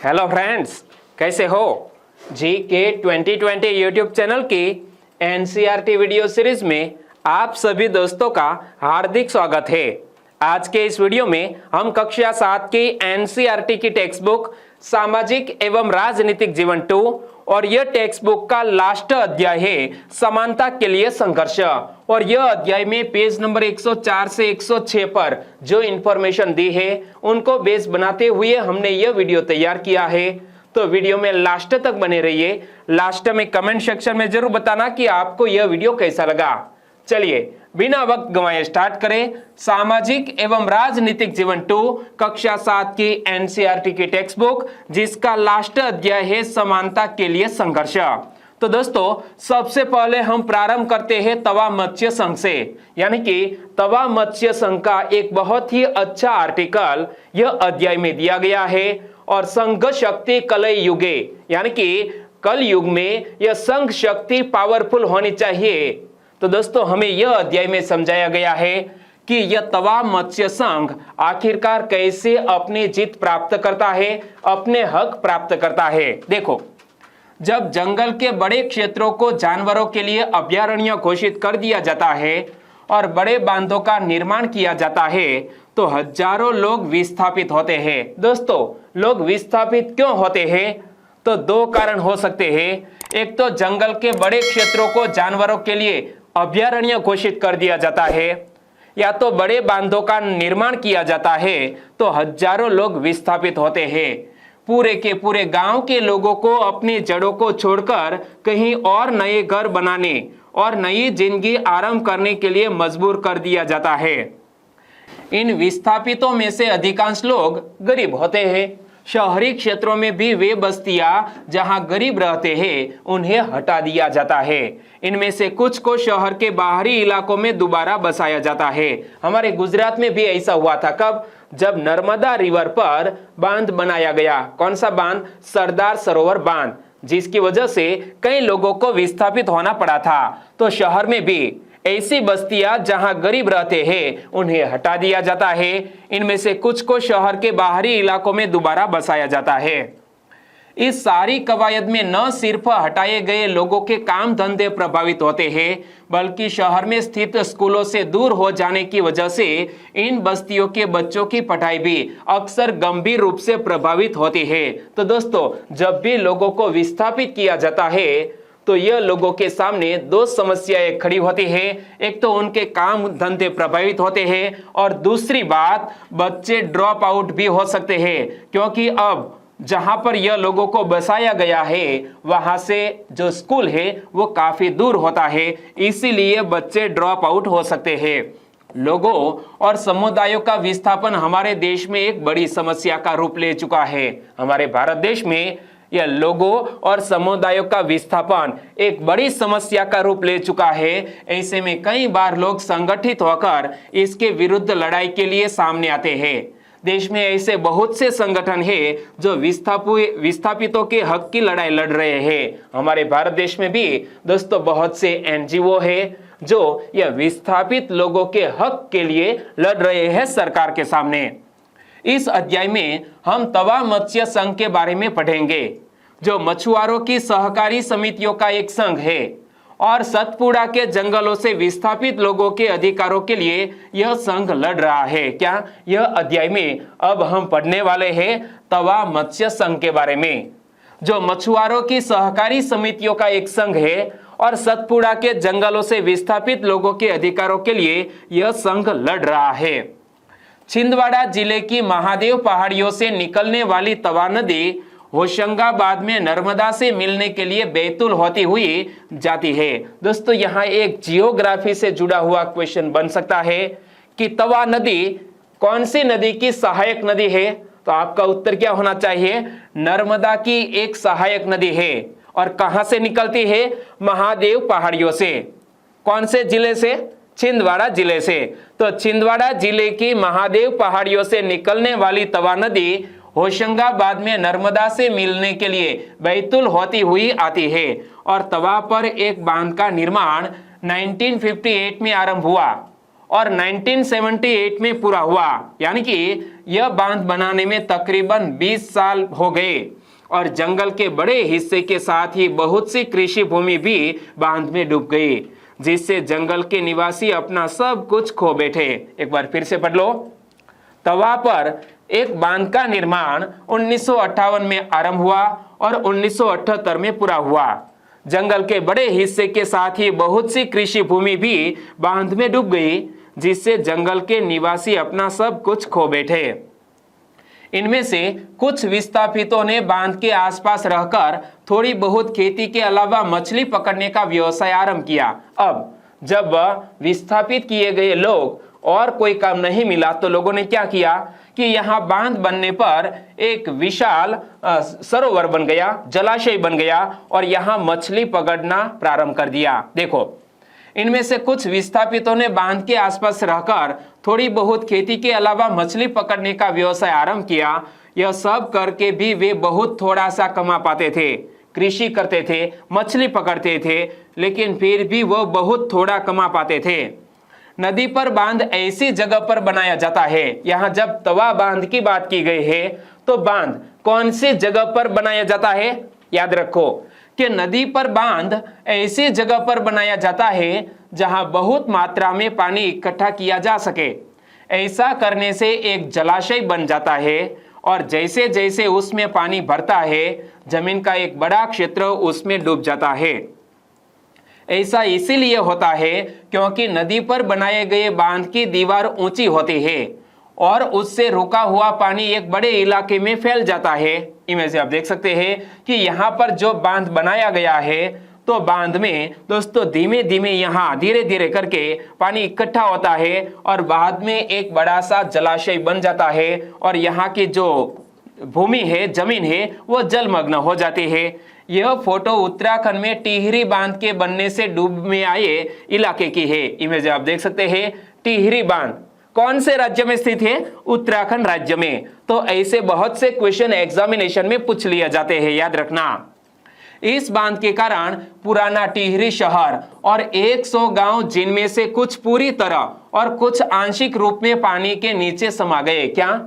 Hello friends, कैसे हो? जी के 2020 यूट्यूब चैनल की एनसीईआरटी वीडियो सीरीज में आप सभी दोस्तों का हार्दिक स्वागत है। आज के इस वीडियो में हम कक्षा 7 की एनसीईआरटी की टेक्स्ट बुक सामाजिक एवं राजनीतिक जीवन 2 और यह टेक्स्ट बुक का लास्ट अध्याय है समानता के लिए संघर्ष। और यह अध्याय में पेज नंबर 104 से 106 पर जो इंफॉर्मेशन दी है उनको बेस बनाते हुए हमने यह वीडियो तैयार किया है। तो वीडियो में लास्ट तक बने रहिए। लास्ट में कमेंट सेक्शन में जरूर बताना कि आपको यह वीडियो कैसा लगा। चलिए बिना वक्त गंवाए स्टार्ट करें सामाजिक एवं राजनीतिक जीवन 2 कक्षा 7 की एनसीईआरटी की टेक्स्ट बुक, जिसका लास्ट अध्याय है समानता के लिए संघर्ष। तो दोस्तों, सबसे पहले हम प्रारंभ करते हैं तवा मत्स्य संघ से, यानी कि तवा मत्स्य संघ का एक बहुत ही अच्छा आर्टिकल यह अध्याय में दिया गया है। और संघ शक्ति कलय युगे, यानी कि कल युग में यह संघ शक्ति पावरफुल होनी चाहिए। तो दोस्तों, हमें यह अध्याय में समझाया गया है कि यह तवा मत्स्य संघ आखिरकार कैसे अपनी जीत प्राप्त करता है, अपने हक प्राप्त करता है। देखो, जब जंगल के बड़े क्षेत्रों को जानवरों के लिए अभयारण्य घोषित कर दिया जाता है और बड़े बांधों का निर्माण किया जाता है तो हजारों लोग विस्थापित होते हैं। दोस्तों, लोग विस्थापित क्यों होते हैं? तो दो कारण हो सकते हैं। एक तो जंगल के बड़े क्षेत्रों को जानवरों के लिए अभयारण्य घोषित कर दिया जाता है, या तो बड़े बांधों का निर्माण किया जाता है तो हजारों लोग विस्थापित होते हैं। पूरे के पूरे गांव के लोगों को अपनी जड़ों को छोड़कर कहीं और नए घर बनाने और नई जिंदगी आरंभ करने के लिए मजबूर कर दिया जाता है। इन विस्थापितों में से अधिकांश लोग गरीब होते हैं। शहरी क्षेत्रों में भी वे बस्तियां जहां गरीब रहते हैं उन्हें हटा दिया जाता है। इनमें से कुछ को शहर के बाहरी इलाकों में दोबारा बसाया जाता है। हमारे गुजरात में भी ऐसा हुआ था। कब? जब नर्मदा रिवर पर बांध बनाया गया। कौन सा बांध? सरदार सरोवर बांध, जिसकी वजह से कई लोगों को विस्थापित होना पड़ा था। तो शहर में भी ऐसी बस्तियां जहां गरीब रहते हैं उन्हें हटा दिया जाता है। इनमें से कुछ को शहर के बाहरी इलाकों में दोबारा बसाया जाता है। इस सारी कवायद में न सिर्फ हटाए गए लोगों के काम धंधे प्रभावित होते हैं, बल्कि शहर में स्थित स्कूलों से दूर हो जाने की वजह से इन बस्तियों के बच्चों की पढ़ाई भी अक्सर गंभीर रूप से प्रभावित होती है। तो दोस्तों, जब भी लोगों को विस्थापित किया जाता है तो यह लोगों के सामने दो समस्याएं खड़ी होती है। एक तो उनके काम धंधे प्रभावित होते हैं और दूसरी बात, बच्चे ड्रॉप आउट भी हो सकते हैं, क्योंकि अब जहां पर यह लोगों को बसाया गया है वहां से जो स्कूल है वो काफी दूर होता है, इसीलिए बच्चे ड्रॉप आउट हो सकते हैं। लोगों और समुदायों का विस्थापन हमारे देश में एक बड़ी समस्या का रूप ले चुका है। हमारे भारत देश में यह लोगों और समुदायों का विस्थापन एक बड़ी समस्या का रूप ले चुका है। ऐसे में कई बार लोग संगठित होकर इसके विरुद्ध लड़ाई के लिए सामने आते हैं। देश में ऐसे बहुत से संगठन हैं जो विस्थापितों के हक की लड़ाई लड़ रहे हैं। हमारे भारत देश में भी दोस्तों बहुत से एनजीओ है जो यह विस्थापित लोगों के हक के लिए लड़ रहे हैं सरकार के सामने। इस अध्याय में हम तवा मत्स्य संघ के बारे में पढ़ेंगे, जो मछुआरों की सहकारी समितियों का एक संघ है और सतपुड़ा के जंगलों से विस्थापित लोगों के अधिकारों के लिए यह संघ लड़ रहा है। क्या? यह अध्याय में अब हम पढ़ने वाले हैं तवा मत्स्य संघ के बारे में, जो मछुआरों की सहकारी समितियों का एक संघ है और सतपुड़ा के जंगलों से विस्थापित लोगों के अधिकारों के लिए यह संघ लड़ रहा है। छिंदवाड़ा जिले की महादेव पहाड़ियों से निकलने वाली तवा नदी होशंगाबाद में नर्मदा से मिलने के लिए बैतूल होती हुई जाती है। दोस्तों, यहाँ एक जियोग्राफी से जुड़ा हुआ क्वेश्चन बन सकता है कि तवा नदी कौन सी नदी की सहायक नदी है? तो आपका उत्तर क्या होना चाहिए? नर्मदा की एक सहायक नदी है। और कहां से निकलती है? महादेव पहाड़ियों से। कौन से जिले से? छिंदवाड़ा जिले से। तो छिंदवाड़ा जिले की महादेव पहाड़ियों से निकलने वाली तवा नदी होशंगाबाद में नर्मदा से मिलने के लिए बैतूल होती हुई आती है। और तवा पर एक बांध का निर्माण 1958 में आरंभ हुआ और 1978 में पूरा हुआ, यानी कि यह बांध बनाने में तकरीबन 20 साल हो गए और जंगल के बड़े हिस्से के साथ ही बहुत सी कृषि भूमि भी बांध में डूब गई, जिससे जंगल के निवासी अपना सब कुछ खो बैठे। एक बार फिर से पढ़ लो। तवा पर एक बांध का निर्माण 1958 में आरंभ हुआ और 1978 में पूरा हुआ। जंगल के बड़े हिस्से के साथ ही बहुत सी कृषि भूमि भी बांध में डूब गई, जिससे जंगल के निवासी अपना सब कुछ खो बैठे। इनमें से कुछ विस्थापितों ने बांध के आसपास रहकर थोड़ी बहुत खेती के अलावा मछली पकड़ने का व्यवसाय आरंभ किया। अब जब विस्थापित किए गए लोग और कोई काम नहीं मिला तो लोगों ने क्या किया कि यहाँ बांध बनने पर एक विशाल सरोवर बन गया, जलाशय बन गया और यहाँ मछली पकड़ना प्रारंभ कर दिया। देखो, इनमें से कुछ विस्थापितों ने बांध के आसपास रहकर थोड़ी बहुत खेती के अलावा मछली पकड़ने का व्यवसाय आरंभ किया। यह सब करके भी वे बहुत थोड़ा सा कमा पाते थे। कृषि करते थे, मछली पकड़ते थे, लेकिन फिर भी वह बहुत थोड़ा कमा पाते थे। नदी पर बांध ऐसी जगह पर बनाया जाता है। यहाँ जब तवा बांध की बात की गई है तो बांध कौन सी जगह पर बनाया जाता है? याद रखो कि नदी पर बांध ऐसी जगह पर बनाया जाता है जहां बहुत मात्रा में पानी इकट्ठा किया जा सके। ऐसा करने से एक जलाशय बन जाता है और जैसे जैसे उसमें पानी भरता है, जमीन का एक बड़ा क्षेत्र उसमें डूब जाता है। ऐसा इसीलिए होता है क्योंकि नदी पर बनाए गए बांध की दीवार ऊंची होती है और उससे रुका हुआ पानी एक बड़े इलाके में फैल जाता है। इमेज से आप देख सकते हैं कि यहाँ पर जो बांध बनाया गया है तो बांध में दोस्तों धीमे धीमे यहाँ धीरे धीरे करके पानी इकट्ठा होता है और बाद में एक बड़ा सा जलाशय बन जाता है और यहाँ की जो भूमि है, जमीन है, वो जलमग्न हो जाती है। यह फोटो उत्तराखंड में टिहरी बांध के बनने से डूब में आए इलाके की है। इमेज आप देख सकते हैं। टिहरी बांध कौन से राज्य में स्थित है? उत्तराखंड राज्य में। तो ऐसे बहुत से क्वेश्चन एग्जामिनेशन में पूछ लिया जाते हैं, याद रखना। इस बांध के कारण पुराना टिहरी शहर और 100 गांव, जिनमें से कुछ पूरी तरह और कुछ आंशिक रूप में पानी के नीचे समा गए। क्या?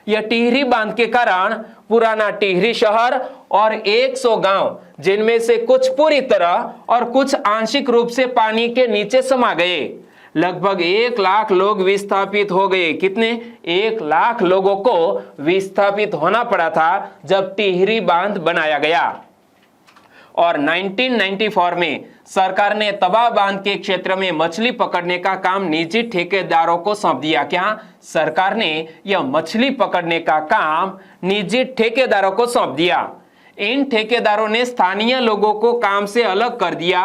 यह टिहरी बांध के कारण पुराना टिहरी शहर और 100 गांव, जिनमें से कुछ पूरी तरह और कुछ आंशिक रूप से पानी के नीचे समा गए। लगभग 1 लाख लोग विस्थापित हो गए। कितने? 1 लाख लोगों को विस्थापित होना पड़ा था जब टिहरी बांध बनाया गया। और 1994 में सरकार ने तवा बांध के क्षेत्र में मछली पकड़ने का काम निजी ठेकेदारों को सौंप दिया। क्या? सरकार ने यह मछली पकड़ने का काम निजी ठेकेदारों को सौंप दिया। इन ठेकेदारों ने स्थानीय लोगों को काम से अलग कर दिया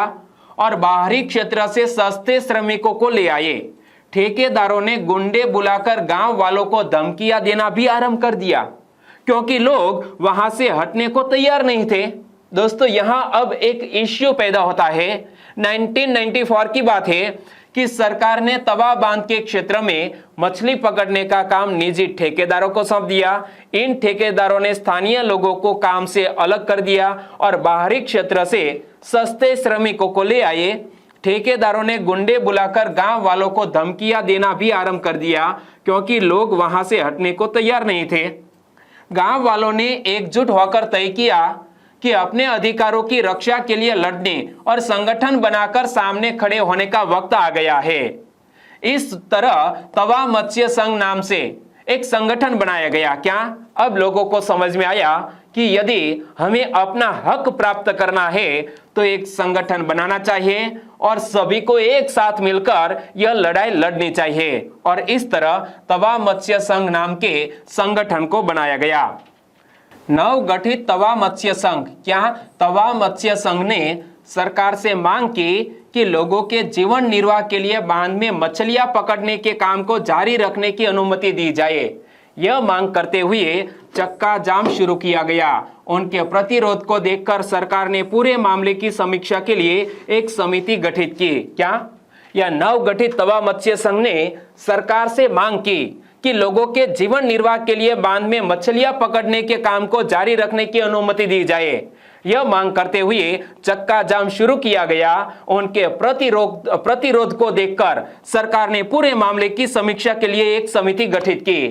और बाहरी क्षेत्र से सस्ते श्रमिकों को ले आए। ठेकेदारों ने गुंडे बुलाकर गांव वालों को धमकियां देना भी आरंभ कर दिया, क्योंकि लोग वहां से हटने को तैयार नहीं थे। दोस्तों, यहां अब एक इश्यू पैदा होता है। 1994 की बात है कि सरकार ने तवा बांध के क्षेत्र में मछली पकड़ने का काम निजी ठेकेदारों को सौंप दिया। इन ठेकेदारों ने स्थानीय लोगों को काम से अलग कर दिया और बाहरी क्षेत्र से सस्ते श्रमिकों को ले आए। ठेकेदारों ने गुंडे बुलाकर गांव वालों को धमकियां देना भी आरंभ कर दिया, क्योंकि लोग वहां से हटने को तैयार नहीं थे। गांव वालों ने एकजुट होकर तय किया कि अपने अधिकारों की रक्षा के लिए लड़ने और संगठन बनाकर सामने खड़े होने का वक्त आ गया है। इस तरह तवा मत्स्य संघ नाम से एक संगठन बनाया गया। क्या? अब लोगों को समझ में आया कि यदि हमें अपना हक प्राप्त करना है तो एक संगठन बनाना चाहिए और सभी को एक साथ मिलकर यह लड़ाई लड़नी चाहिए। और इस तरह तवा मत्स्य संघ नाम के संगठन को बनाया गया। नवगठित तवा मत्स्य संघ, क्या तवा मत्स्य संघ ने सरकार से मांग की कि लोगों के जीवन निर्वाह के लिए बांध में मछलियां पकड़ने के काम को जारी रखने की अनुमति दी जाए। यह मांग करते हुए चक्का जाम शुरू किया गया। उनके प्रतिरोध को देखकर सरकार ने पूरे मामले की समीक्षा के लिए एक समिति गठित की। क्या? यह नवगठित तवा मत्स्य संघ ने सरकार से मांग की कि लोगों के जीवन निर्वाह के लिए बांध में मछलियां पकड़ने के काम को जारी रखने की अनुमति दी जाए। यह मांग करते हुए चक्का जाम शुरू किया गया। उनके प्रतिरोध को देखकर सरकार ने पूरे मामले की समीक्षा के लिए एक समिति गठित की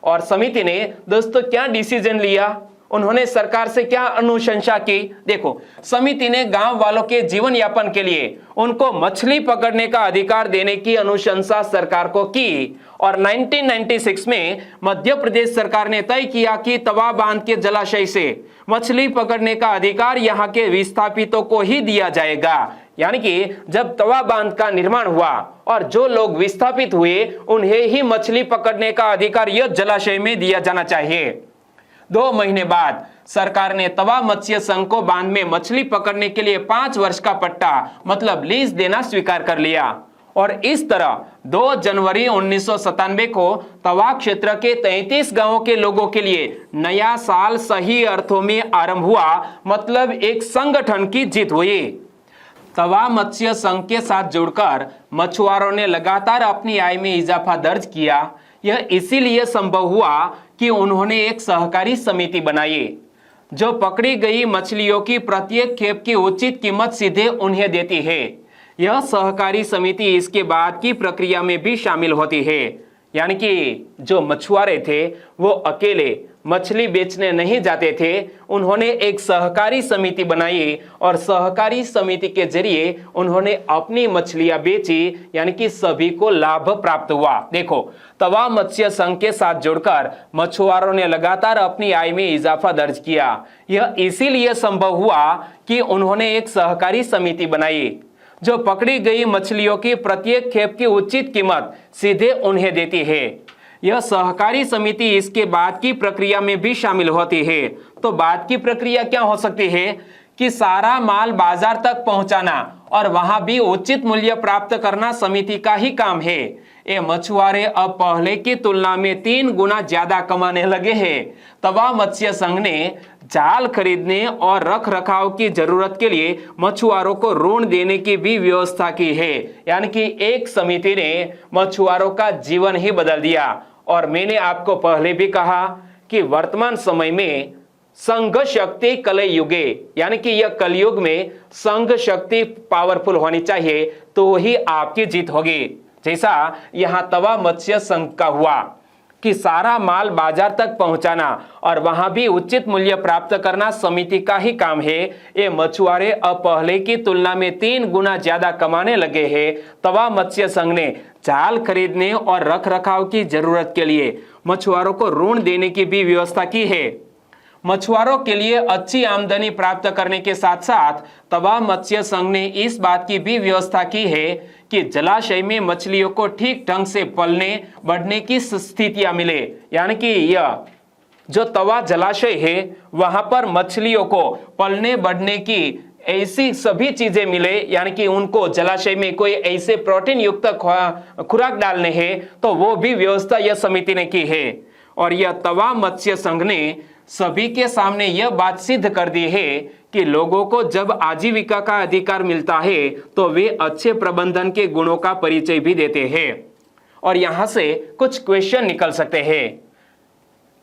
और समिति ने दोस्तों क्या डिसीजन लिया, उन्होंने सरकार से क्या अनुशंसा की। देखो, समिति ने गांव वालों के जीवन यापन के लिए उनको मछली पकड़ने का अधिकार देने की अनुशंसा सरकार को की और 1996 में मध्य प्रदेश सरकार ने तय किया कि तवा बांध के जलाशय से मछली पकड़ने का अधिकार यहां के विस्थापितों को ही दिया जाएगा। यानी कि जब तवा बांध का निर्माण हुआ और जो लोग विस्थापित हुए उन्हें ही मछली पकड़ने का अधिकार यह जलाशय में दिया जाना चाहिए। 2 महीने बाद सरकार ने तवा मत्स्य संघ को बांध में मछली पकड़ने के लिए 5 वर्ष का पट्टा मतलब लीज देना स्वीकार कर लिया और इस तरह 2 जनवरी 1997 को तवा क्षेत्र के 33 गांवों के लोगों के लिए नया साल सही अर्थों में आरंभ हुआ, मतलब एक संगठन की जीत हुई। तवा मत्स्य संघ के साथ जुड़कर मछुआरों ने लगातार अपनी आय में इजाफा दर्ज किया। यह इसीलिए संभव हुआ कि उन्होंने एक सहकारी समिति बनाई जो पकड़ी गई मछलियों की प्रत्येक खेप की उचित कीमत सीधे उन्हें देती है। यह सहकारी समिति इसके बाद की प्रक्रिया में भी शामिल होती है, यानी कि जो मछुआरे थे वो अकेले मछली बेचने नहीं जाते थे, उन्होंने एक सहकारी समिति बनाई और सहकारी समिति के जरिए उन्होंने अपनी मछलियां बेची, यानी कि सभी को लाभ प्राप्त हुआ। देखो, तवा मत्स्य संघ के साथ जुड़कर मछुआरों ने लगातार अपनी आय में इजाफा दर्ज किया। यह इसीलिए संभव हुआ कि उन्होंने एक सहकारी समिति बनाई जो पकड़ी गई मछलियों की प्रत्येक खेप की उचित कीमत सीधे उन्हें देती है। यह सहकारी समिति इसके बाद की प्रक्रिया में भी शामिल होती है। तो बाद की प्रक्रिया क्या हो सकती है कि सारा माल बाजार तक पहुंचाना और वहां भी उचित मूल्य प्राप्त करना समिति का ही काम है। ये मछुआरे अब पहले की तुलना में 3 गुना ज्यादा कमाने लगे हैं। तवा मत्स्य संघ ने जाल खरीदने और रख रखाव की जरूरत के लिए मछुआरों को ऋण देने की भी व्यवस्था की है, यानी कि एक समिति ने मछुआरों का जीवन ही बदल दिया। और मैंने आपको पहले भी कहा कि वर्तमान समय में संघ शक्ति कलयुगे, यानी कि यह कलयुग में संघ शक्ति पावरफुल होनी चाहिए तो ही आपकी जीत होगी। जैसा यहां तवा मत्स्य संघ का हुआ कि सारा माल बाजार तक पहुंचाना और वहां भी उचित मूल्य प्राप्त करना समिति का ही काम है। ये मछुआरे अब पहले की तुलना में 3 गुना ज्यादा कमाने लगे हैं। तवा मत्स्य संघ ने जाल खरीदने और रख रखाव की जरूरत के लिए मछुआरों को ऋण देने की भी व्यवस्था की है। मछुआरों के लिए अच्छी आमदनी प्राप्त करने के साथ साथ तवा मत्स्य संघ ने इस बात की भी व्यवस्था की है कि जलाशय में मछलियों को ठीक ढंग से पलने बढ़ने की स्थितियां मिले, यानी कि यह जो तवा जलाशय है वहां पर मछलियों को पलने बढ़ने की ऐसी सभी चीजें मिले, यानी कि उनको जलाशय में कोई ऐसे प्रोटीन युक्त खुराक डालने हैं तो वो भी व्यवस्था यह समिति ने की है। और यह तवा मत्स्य संघ ने सभी के सामने यह बात सिद्ध कर दी है कि लोगों को जब आजीविका का अधिकार मिलता है तो वे अच्छे प्रबंधन के गुणों का परिचय भी देते हैं। और यहां से कुछ क्वेश्चन निकल सकते हैं।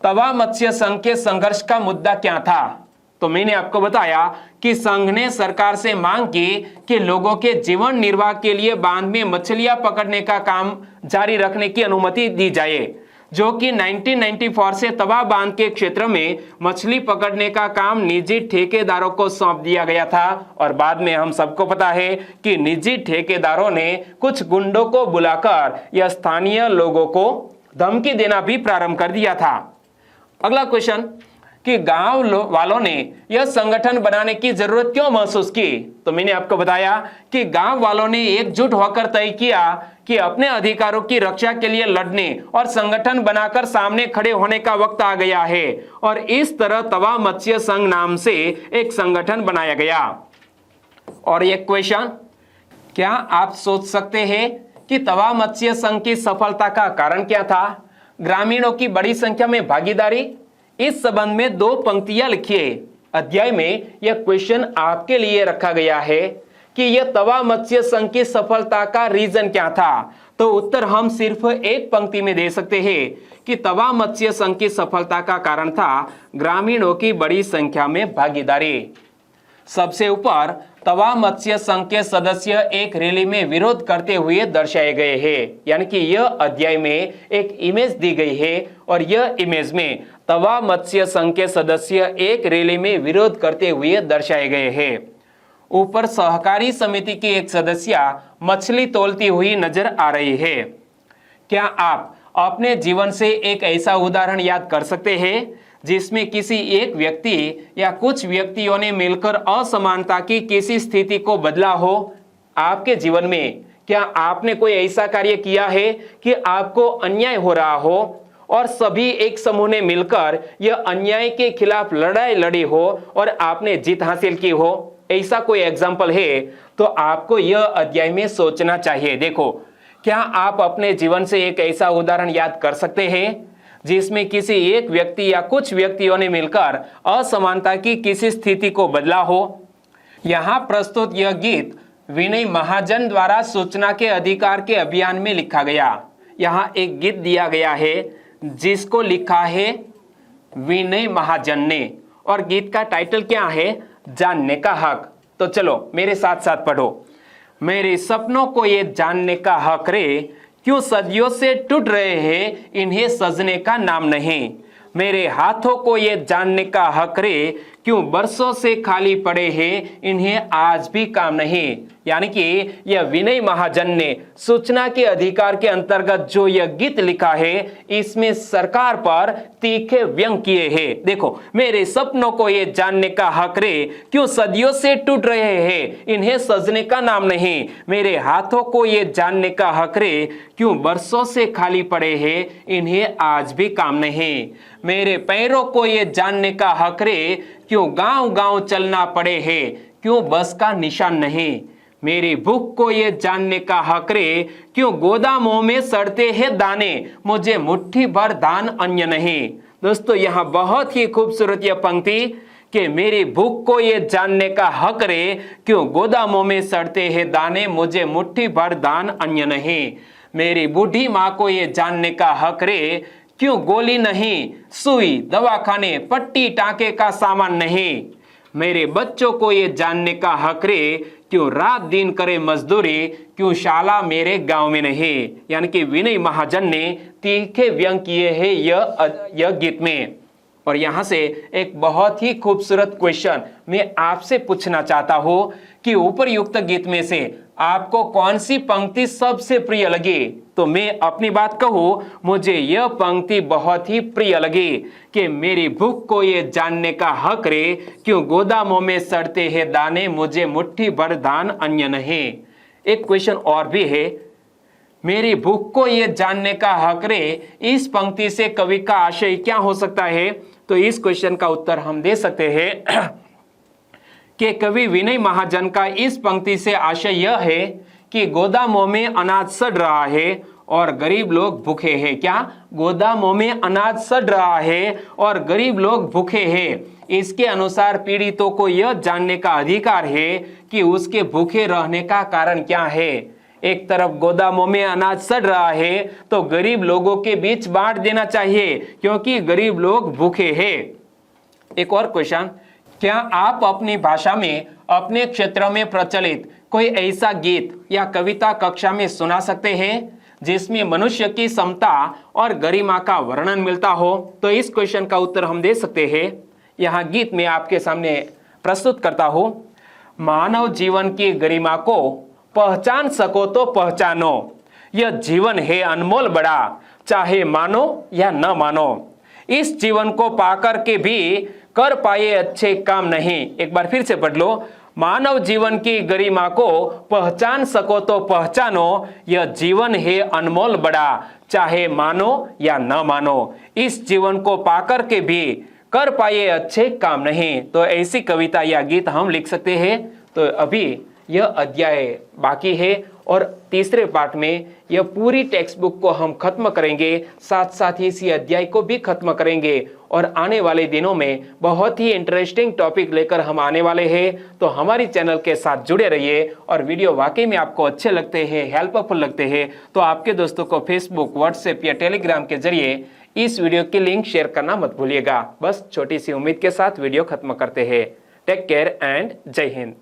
तवा मत्स्य संघ के संघर्ष का मुद्दा क्या था? तो मैंने आपको बताया कि संघ ने सरकार से मांग की कि लोगों के जीवन निर्वाह के लिए बांध में मछलियां पकड़ने का काम जारी रखने की अनुमति दी जाए, जो कि 1994 से तवा बांध के क्षेत्र में मछली पकड़ने का काम निजी ठेकेदारों को सौंप दिया गया था। और बाद में हम सबको पता है कि निजी ठेकेदारों ने कुछ गुंडों को बुलाकर यह स्थानीय लोगों को धमकी देना भी प्रारंभ कर दिया था। अगला क्वेश्चन कि गांव वालों ने यह संगठन बनाने की जरूरत क्यों महसूस की? तो मैंने आपको बताया कि गांव वालों ने एकजुट होकर तय किया कि अपने अधिकारों की रक्षा के लिए लड़ने और संगठन बनाकर सामने खड़े होने का वक्त आ गया है। और इस तरह तवा मत्स्य संघ नाम से एक संगठन बनाया गया। और एक क्वेश्चन, क्या आप सोच सकते हैं कि तवा मत्स्य संघ की सफलता का कारण क्या था? ग्रामीणों की बड़ी संख्या में भागीदारी। इस संबंध में 2 पंक्तियां लिखिए। अध्याय में यह क्वेश्चन आपके लिए रखा गया है कि यह तवा मत्स्य संघ की सफलता का रीजन क्या था? तो उत्तर हम सिर्फ एक पंक्ति में दे सकते हैं कि तवा मत्स्य संघ की सफलता का कारण था ग्रामीणों की बड़ी संख्या में भागीदारी। सबसे ऊपर तवा मत्स्य संघ के सदस्य एक रैली में विरोध करते हुए दर्शाए गए हैं। यानी कि यह अध्याय में एक इमेज दी गई है और यह इमेज में तवा मत्स्य संघ के सदस्य एक रैली में विरोध करते हुए दर्शाए गए हैं। ऊपर सहकारी समिति की एक सदस्य मछली तौलती हुई नजर आ रही है। क्या आप अपने जीवन से एक ऐसा उदाहरण याद कर सकते हैं जिसमें किसी एक व्यक्ति या कुछ व्यक्तियों ने मिलकर असमानता की किसी स्थिति को बदला हो? आपके जीवन में क्या आपने कोई ऐसा कार्य किया है कि आपको अन्याय हो रहा हो और सभी एक समूह ने मिलकर यह अन्याय के खिलाफ लड़ाई लड़ी हो और आपने जीत हासिल की हो? ऐसा कोई एग्जाम्पल है तो आपको यह अध्याय में सोचना चाहिए। देखो, क्या आप अपने जीवन से एक ऐसा उदाहरण याद कर सकते हैं जिसमें किसी एक व्यक्ति या कुछ व्यक्तियों ने मिलकर असमानता की किसी स्थिति को बदला हो? यहाँ प्रस्तुत यह गीत विनय महाजन द्वारा सूचना के अधिकार के अभियान में लिखा गया। यहाँ एक गीत दिया गया है जिसको लिखा है विनय महाजन ने, और गीत का टाइटल क्या है? जानने का हक। तो चलो मेरे साथ साथ पढ़ो। मेरे सपनों को ये जानने का हक रे, क्यों सदियों से टूट रहे हैं, इन्हें सजने का नाम नहीं। मेरे हाथों को ये जानने का हक रे, क्यों बरसों से खाली पड़े हैं, इन्हें आज भी काम नहीं। यानी कि यह विनय महाजन ने सूचना के अधिकार के अंतर्गत जो यह गीत लिखा है, इसमें सरकार पर तीखे व्यंग किए हैं। देखो, मेरे सपनों को ये जानने का हक रे, क्यों सदियों से टूट रहे हैं, इन्हें सजने का नाम नहीं। मेरे हाथों को ये जानने का हक रे, क्यों बरसों से खाली पड़े हैं, इन्हें आज भी काम नहीं। मेरे पैरों को ये जानने का हक रे, क्यों गांव गांव चलना पड़े है, क्यों बस का निशान नहीं। मेरी भूख को ये जानने का हक रे, क्यों गोदामों में सड़ते हैं दाने, मुझे मुट्ठी भर दान अन्य नहीं। दोस्तों, यहाँ बहुत ही खूबसूरत यह पंक्ति कि मेरी भूख को ये जानने का हक रे, क्यों गोदामों में सड़ते हैं दाने, मुझे मुट्ठी भर दान अन्य नहीं। मेरी बूढ़ी माँ को ये जानने का हक रे, क्यों गोली नहीं, सुई, दवाखाने, पट्टी टाके का सामान नहीं। मेरे बच्चों को ये जानने का हक रे, क्यों रात दिन करे मजदूरी, क्यों शाला मेरे गांव में नहीं। यानी कि विनय महाजन ने तीखे व्यंग किए हैं यह गीत में। और यहां से एक बहुत ही खूबसूरत क्वेश्चन मैं आपसे पूछना चाहता हूं कि उपरयुक्त गीत में से आपको कौन सी पंक्ति सबसे प्रिय लगी? तो मैं अपनी बात कहूं, मुझे यह पंक्ति बहुत ही प्रिय लगी कि मेरी भूख को ये जानने का हक रे, क्यों गोदामों में सड़ते हैं दाने, मुझे मुट्ठी भर दान अन्य नहीं। एक क्वेश्चन और भी है, मेरी भूख को ये जानने का हक रे, इस पंक्ति से कवि का आशय क्या हो सकता है? तो इस क्वेश्चन का उत्तर हम दे सकते हैं कि कवि विनय महाजन का इस पंक्ति से आशय यह है कि गोदामों में अनाज सड़ रहा है और गरीब लोग भूखे हैं। क्या? गोदामों में अनाज सड़ रहा है और गरीब लोग भूखे हैं। इसके अनुसार पीड़ितों को यह जानने का अधिकार है कि उसके भूखे रहने का कारण क्या है। एक तरफ गोदामों में अनाज सड़ रहा है तो गरीब लोगों के बीच बांट देना चाहिए क्योंकि गरीब लोग भूखे हैं। एक और क्वेश्चन, क्या आप अपनी भाषा में अपने क्षेत्र में प्रचलित कोई ऐसा गीत या कविता कक्षा में सुना सकते हैं जिसमें मनुष्य की समता और गरिमा का वर्णन मिलता हो? तो इस क्वेश्चन का उत्तर हम दे सकते हैं। यहाँ गीत में आपके सामने प्रस्तुत करता हूं। मानव जीवन की गरिमा को पहचान सको तो पहचानो, यह जीवन है अनमोल बड़ा, चाहे मानो या न मानो। इस जीवन को पाकर के भी कर पाए अच्छे काम नहीं। एक बार फिर से पढ़ लो, मानव जीवन की गरिमा को पहचान सको तो पहचानो, यह जीवन है अनमोल बड़ा, चाहे मानो या न मानो। इस जीवन को पाकर के भी कर पाए अच्छे काम नहीं। तो ऐसी कविता या गीत हम लिख सकते हैं। तो अभी यह अध्याय बाकी है और तीसरे पार्ट में यह पूरी टेक्स्ट बुक को हम खत्म करेंगे, साथ साथ ही इसी अध्याय को भी खत्म करेंगे और आने वाले दिनों में बहुत ही इंटरेस्टिंग टॉपिक लेकर हम आने वाले हैं। तो हमारी चैनल के साथ जुड़े रहिए और वीडियो वाकई में आपको अच्छे लगते हैं, हेल्पफुल लगते हैं तो आपके दोस्तों को फेसबुक, व्हाट्सएप या टेलीग्राम के जरिए इस वीडियो की लिंक शेयर करना मत भूलिएगा। बस छोटी सी उम्मीद के साथ वीडियो खत्म करते हैं। टेक केयर एंड जय हिंद।